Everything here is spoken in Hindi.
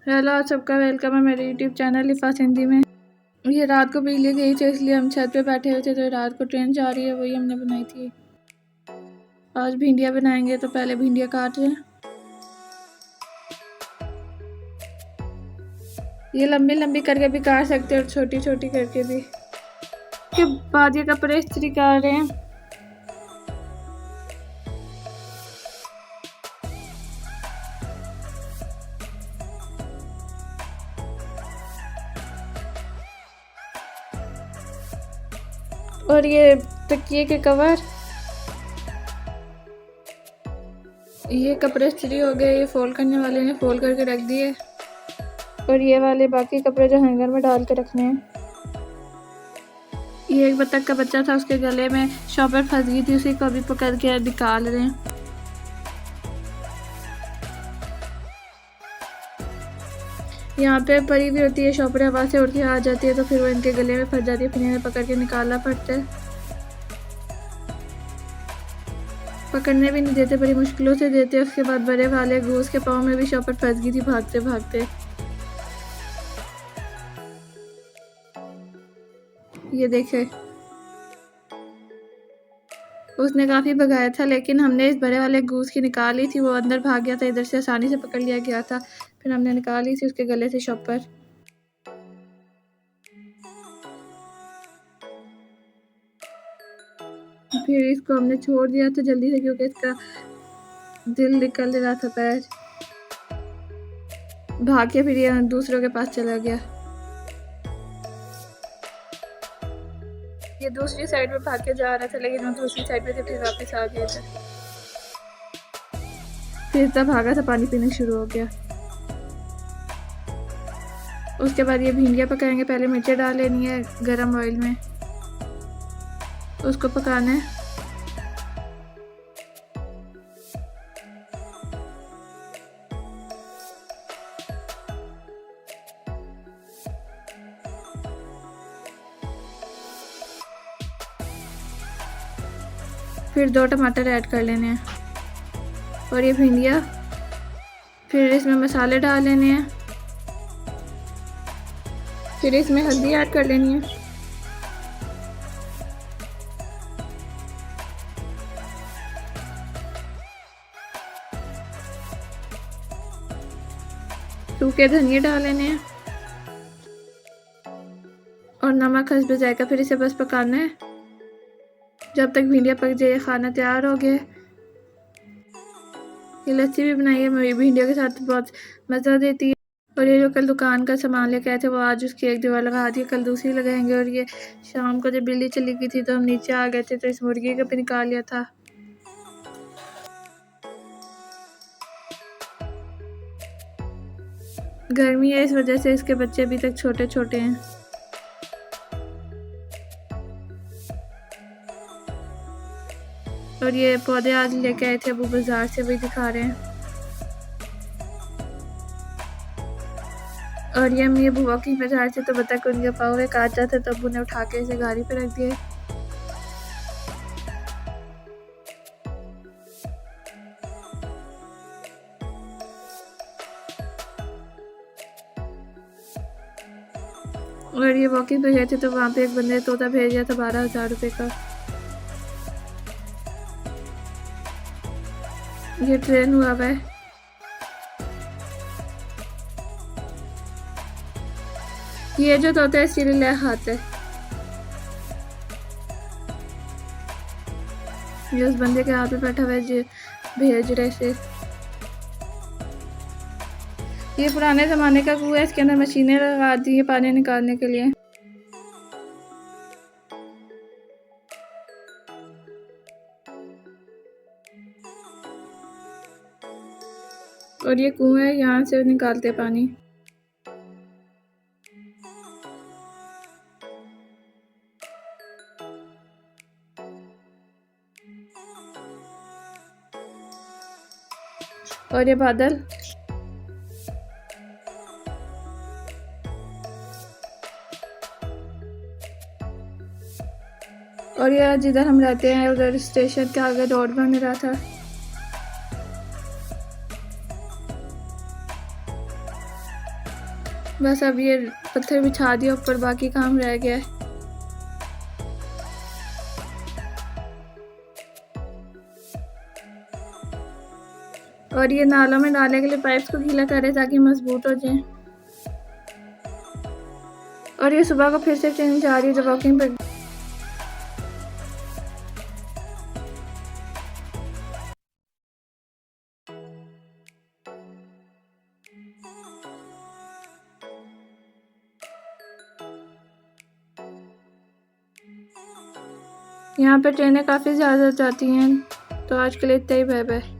हेलो आप सबका वेलकम है मेरे यूट्यूब चैनल लिफास हिंदी में। ये रात को बिजली गई थी इसलिए हम छत पे बैठे हुए थे, तो रात को ट्रेन जा रही है वही हमने बनाई थी। आज भिंडियाँ बनाएंगे, तो पहले भिंडियाँ काट रहे हैं। ये लंबी लंबी करके भी काट सकते हैं और छोटी छोटी करके भी। उसके बाद ये कपड़े इस्त्री कर रहे हैं। और ये तकिए के कवर, ये कपड़े इस्त्री हो गए। ये फोल्ड करने वाले हैं, फोल्ड करके रख दिए। और ये वाले बाकी कपड़े जो हैंगर में डाल के रखने हैं। ये एक बत्तख का बच्चा था, उसके गले में शॉपर फंस गई थी, उसी को अभी पकड़ के निकाल रहे हैं। यहाँ पे परी भी होती है, शॉपर हवा से उड़ के आ जाती है, तो फिर वो इनके गले में फंस जाती है, फिर इन्हें पकड़ के निकालना पड़ता है। पकड़ने भी नहीं देते, बड़ी मुश्किलों से देते। उसके बाद बड़े वाले गूस के पाँव में भी शॉपर फंस गई थी भागते भागते। ये देखे, उसने काफ़ी भगाया था, लेकिन हमने इस बड़े वाले गूस की निकाल ली थी। वो अंदर भाग गया था, इधर से आसानी से पकड़ लिया गया था। फिर हमने निकाल ली थी उसके गले से शॉपर। फिर इसको हमने छोड़ दिया था जल्दी से, क्योंकि इसका दिल निकल रहा था। पैर भाग के फिर ये दूसरों के पास चला गया। ये दूसरी साइड में भाग के जा रहा था, लेकिन वो दूसरी साइड पे थे, फिर वापस आ गया था। फिर तब भागा था, पानी पीने शुरू हो गया। उसके बाद ये भिंडियाँ पकाएंगे। पहले मिर्चें डाल लेनी है गरम ऑयल में, उसको पकाना है। फिर 2 टमाटर ऐड कर लेने हैं और ये भिंडियाँ। फिर इसमें मसाले डाल लेने हैं। फिर इसमें हल्दी ऐड कर लेनी है। सूखे धनिया डाल लेने हैं और नमक हस्ब जाएगा। फिर इसे बस पकाना है जब तक भिंडियाँ पक जाए। खाना तैयार हो गया। ये लस्सी भी बनाई है, मेरी भिंडियों के साथ बहुत मज़ा देती है। और ये जो कल दुकान का सामान लेके आए थे, वो आज उसकी एक दीवार लगा दी, कल दूसरी लगाएंगे। और ये शाम को जब बिल्ली चली गई थी तो हम नीचे आ गए थे, तो इस मुर्गी को भी निकाल लिया था। गर्मी है, इस वजह से इसके बच्चे अभी तक छोटे छोटे हैं। और ये पौधे आज लेके आए थे अबू बाजार से, वही दिखा रहे हैं। और ये मेरी बुआ की बाजार से, तो बता उनके पाँव में काट जाते, तो अबू ने उठा के इसे गाड़ी पे रख दिए। और ये वॉकिंग पे गए थे, तो वहाँ पे एक बंदे ने तोता भेज दिया था 12,000 रुपये का। ये ट्रेन हुआ है। ये जो तोता है इसके लिए हाथ है। ये उस बंदे के हाथ पे बैठा हुआ है जो भेज रहे से। ये पुराने ज़माने का कुआं है, इसके अंदर मशीनें लगा दी है पानी निकालने के लिए। और ये कुआं है, यहाँ से निकालते पानी। और ये बादल, और ये जिधर हम रहते हैं उधर स्टेशन के आगे रोड बन रहा था। बस अब ये पत्थर बिछा दिया ऊपर, बाकी काम रह गया है। और ये नालों में डालने के लिए पाइप्स को गीला कर रहे ताकि मजबूत हो जाए। और ये सुबह को फिर से ट्रेन जा रही है जो वॉकिंग पर। यहाँ पे ट्रेनें काफ़ी ज़्यादा जाती हैं, तो आज के लिए इतना ही, बाय बाय।